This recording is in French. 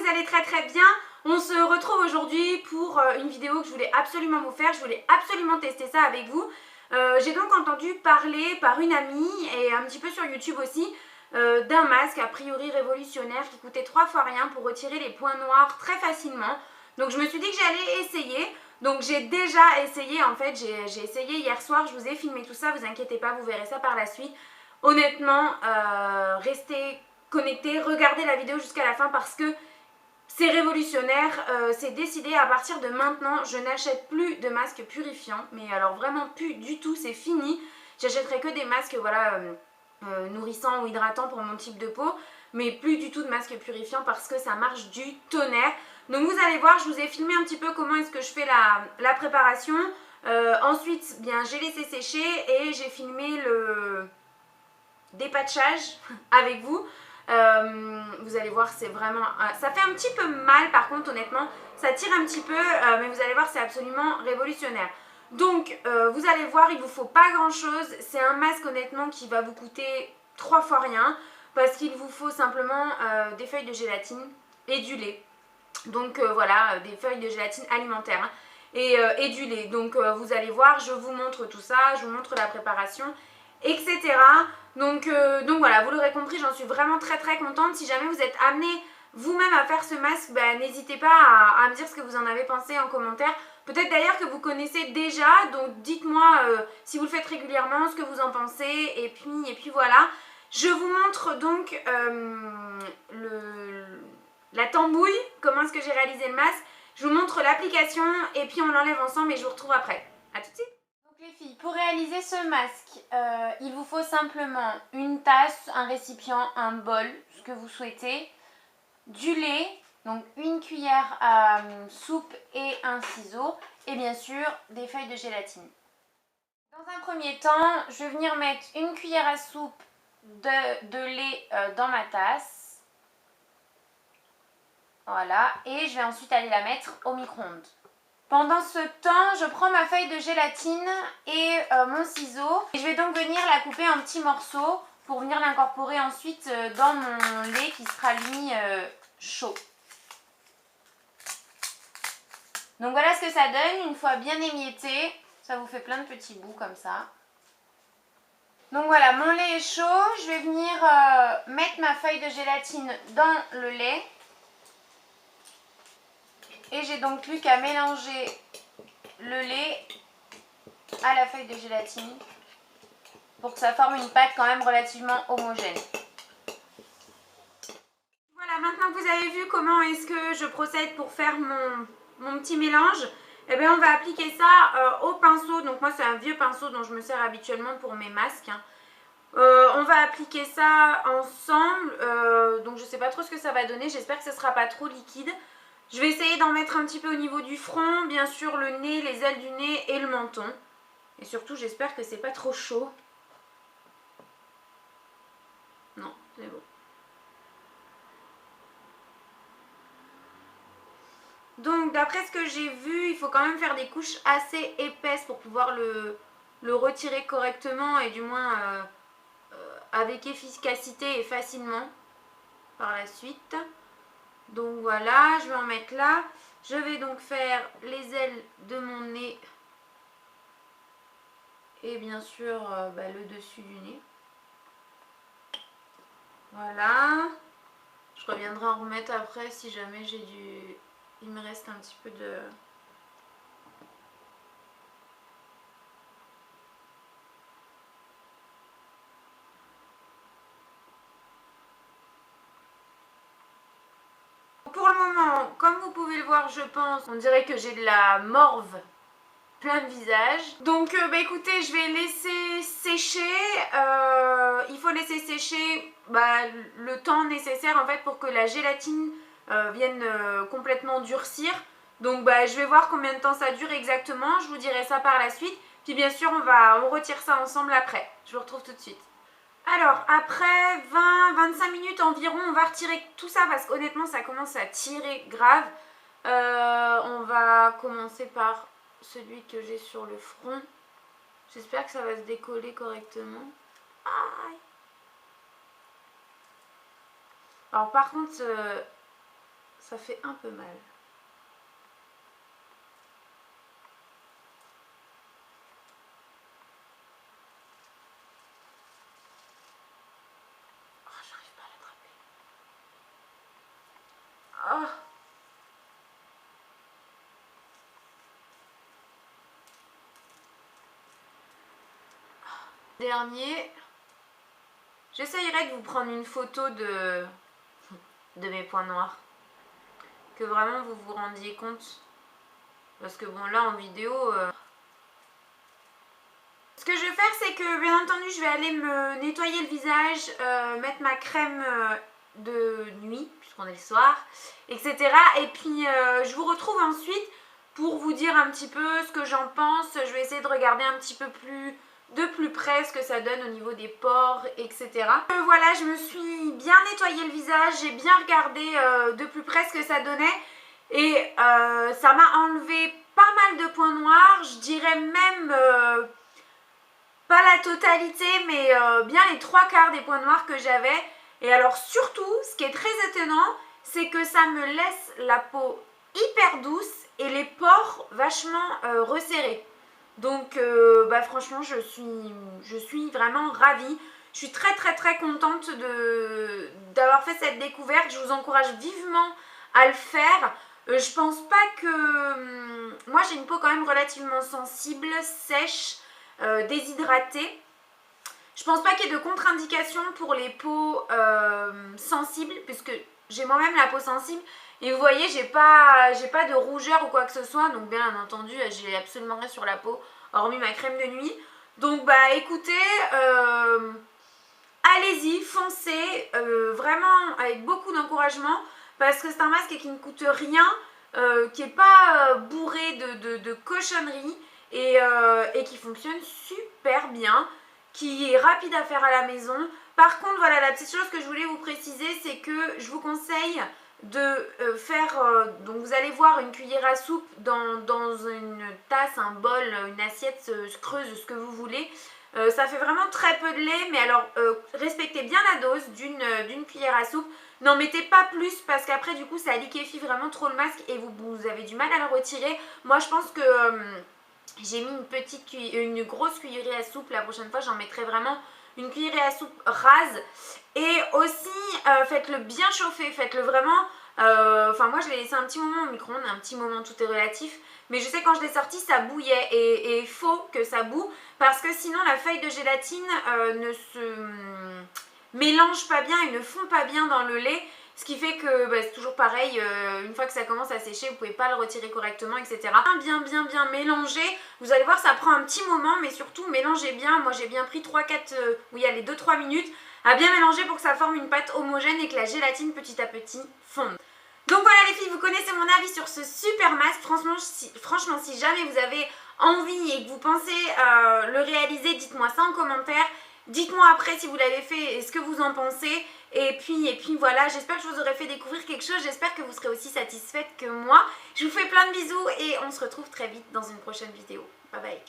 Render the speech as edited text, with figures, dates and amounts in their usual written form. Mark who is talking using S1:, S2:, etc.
S1: vous allez très bien. On se retrouve aujourd'hui pour une vidéo que je voulais absolument vous faire. Je voulais absolument tester ça avec vous. J'ai donc entendu parler par une amie et un petit peu sur YouTube aussi d'un masque a priori révolutionnaire qui coûtait 3 fois rien pour retirer les points noirs très facilement. Donc je me suis dit que j'allais essayer. Donc j'ai déjà essayé, en fait j'ai essayé hier soir, je vous ai filmé tout ça, vous inquiétez pas, vous verrez ça par la suite. Honnêtement, restez connectés, regardez la vidéo jusqu'à la fin parce que c'est révolutionnaire, c'est décidé, à partir de maintenant, je n'achète plus de masques purifiants, mais alors vraiment plus du tout, c'est fini. J'achèterai que des masques voilà, nourrissants ou hydratants pour mon type de peau, mais plus du tout de masques purifiants parce que ça marche du tonnerre. Donc vous allez voir, je vous ai filmé un petit peu comment est-ce que je fais la préparation. Ensuite, bien, j'ai laissé sécher et j'ai filmé le dépatchage avec vous. Vous allez voir, c'est vraiment... ça fait un petit peu mal par contre, honnêtement. Ça tire un petit peu, mais vous allez voir, c'est absolument révolutionnaire. Donc, vous allez voir, il ne vous faut pas grand-chose. C'est un masque, honnêtement, qui va vous coûter 3 fois rien. Parce qu'il vous faut simplement des feuilles de gélatine et du lait. Donc, voilà, des feuilles de gélatine alimentaire. Hein, et du lait. Donc, vous allez voir, je vous montre tout ça. Je vous montre la préparation, etc. Donc voilà, vous l'aurez compris, j'en suis vraiment très contente. Si jamais vous êtes amené vous-même à faire ce masque, bah, n'hésitez pas à me dire ce que vous en avez pensé en commentaire. Peut-être d'ailleurs que vous connaissez déjà, donc dites-moi si vous le faites régulièrement, ce que vous en pensez. Et puis voilà, je vous montre donc la tambouille, comment est-ce que j'ai réalisé le masque. Je vous montre l'application et puis on l'enlève ensemble et je vous retrouve après. A tout de suite. Les filles, pour réaliser ce masque, il vous faut simplement une tasse, un récipient, un bol, ce que vous souhaitez, du lait, donc une cuillère à soupe et un ciseau, et bien sûr des feuilles de gélatine. Dans un premier temps, je vais venir mettre une cuillère à soupe de lait dans ma tasse. Voilà, et je vais ensuite aller la mettre au micro-ondes. Pendant ce temps, je prends ma feuille de gélatine et mon ciseau. Et je vais donc venir la couper en petits morceaux pour venir l'incorporer ensuite dans mon lait qui sera lui chaud. Donc voilà ce que ça donne une fois bien émietté. Ça vous fait plein de petits bouts comme ça. Donc voilà, mon lait est chaud. Je vais venir mettre ma feuille de gélatine dans le lait. Et j'ai donc plus qu'à mélanger le lait à la feuille de gélatine pour que ça forme une pâte quand même relativement homogène. Voilà, maintenant que vous avez vu comment est-ce que je procède pour faire mon petit mélange, eh bien on va appliquer ça au pinceau. Donc moi c'est un vieux pinceau dont je me sers habituellement pour mes masques. On va appliquer ça ensemble, donc je ne sais pas trop ce que ça va donner, j'espère que ce ne sera pas trop liquide. Je vais essayer d'en mettre un petit peu au niveau du front, bien sûr le nez, les ailes du nez et le menton. Et surtout j'espère que c'est pas trop chaud. Non, c'est bon. Donc d'après ce que j'ai vu, il faut quand même faire des couches assez épaisses pour pouvoir le retirer correctement et du moins avec efficacité et facilement par la suite. Donc voilà, je vais en mettre là. Je vais donc faire les ailes de mon nez et bien sûr le dessus du nez. Voilà. Je reviendrai en remettre après si jamais il me reste un petit peu de... Pour le moment, comme vous pouvez le voir, je pense, on dirait que j'ai de la morve plein de visage. Donc écoutez, je vais laisser sécher. Il faut laisser sécher le temps nécessaire en fait pour que la gélatine vienne complètement durcir. Donc je vais voir combien de temps ça dure exactement. Je vous dirai ça par la suite. Puis bien sûr, on retire ça ensemble après. Je vous retrouve tout de suite. Alors, après 20-25 minutes environ, on va retirer tout ça parce qu'honnêtement, ça commence à tirer grave. On va commencer par celui que j'ai sur le front. J'espère que ça va se décoller correctement. Aïe. Alors par contre, ça fait un peu mal. Oh, j'arrive pas à l'attraper. Oh. Dernier, j'essayerai de vous prendre une photo de mes points noirs. Que vraiment vous vous rendiez compte. Parce que bon là en vidéo... Ce que je vais faire c'est que bien entendu je vais aller me nettoyer le visage, mettre ma crème de nuit, puisqu'on est le soir, etc. Et puis je vous retrouve ensuite pour vous dire un petit peu ce que j'en pense. Je vais essayer de regarder un petit peu plus de plus près ce que ça donne au niveau des pores, etc. Voilà, je me suis bien nettoyé le visage, j'ai bien regardé de plus près ce que ça donnait et ça m'a enlevé pas mal de points noirs, je dirais même pas la totalité mais bien les 3/4 des points noirs que j'avais. Et alors surtout, ce qui est très étonnant, c'est que ça me laisse la peau hyper douce et les pores vachement resserrés. Donc bah franchement je suis vraiment ravie. Je suis très contente d'avoir fait cette découverte. Je vous encourage vivement à le faire. Je pense pas que... moi j'ai une peau quand même relativement sensible, sèche, déshydratée. Je pense pas qu'il y ait de contre-indication pour les peaux sensibles, puisque j'ai moi-même la peau sensible. Et vous voyez, j'ai pas de rougeur ou quoi que ce soit. Donc bien entendu, j'ai absolument rien sur la peau, hormis ma crème de nuit. Donc bah écoutez, allez-y, foncez, vraiment avec beaucoup d'encouragement. Parce que c'est un masque qui ne coûte rien, qui n'est pas bourré de cochonneries. Et qui fonctionne super bien, qui est rapide à faire à la maison. Par contre, voilà, la petite chose que je voulais vous préciser, c'est que je vous conseille de faire, donc vous allez voir une cuillère à soupe dans une tasse, un bol, une assiette creuse, ce que vous voulez. Ça fait vraiment très peu de lait, mais alors respectez bien la dose d'une cuillère à soupe. N'en mettez pas plus parce qu'après du coup ça liquéfie vraiment trop le masque et vous avez du mal à le retirer. Moi je pense que... j'ai mis une grosse cuillerée à soupe. La prochaine fois j'en mettrai vraiment une cuillerée à soupe rase. Et aussi faites-le bien chauffer, faites-le vraiment, enfin moi je l'ai laissé un petit moment au micro-ondes, un petit moment, tout est relatif. Mais je sais quand je l'ai sorti ça bouillait et il faut que ça boue parce que sinon la feuille de gélatine ne se mélange pas bien et ne fond pas bien dans le lait. Ce qui fait que bah, c'est toujours pareil, une fois que ça commence à sécher, vous ne pouvez pas le retirer correctement, etc. Bien mélanger. Vous allez voir, ça prend un petit moment, mais surtout mélangez bien. Moi j'ai bien pris 3-4, oui allez 2-3 minutes à bien mélanger pour que ça forme une pâte homogène et que la gélatine petit à petit fonde. Donc voilà les filles, vous connaissez mon avis sur ce super masque. Franchement, si jamais vous avez envie et que vous pensez le réaliser, dites-moi ça en commentaire. Dites-moi après si vous l'avez fait et ce que vous en pensez. Et puis voilà, j'espère que je vous aurai fait découvrir quelque chose. J'espère que vous serez aussi satisfaite que moi. Je vous fais plein de bisous et on se retrouve très vite dans une prochaine vidéo. Bye bye.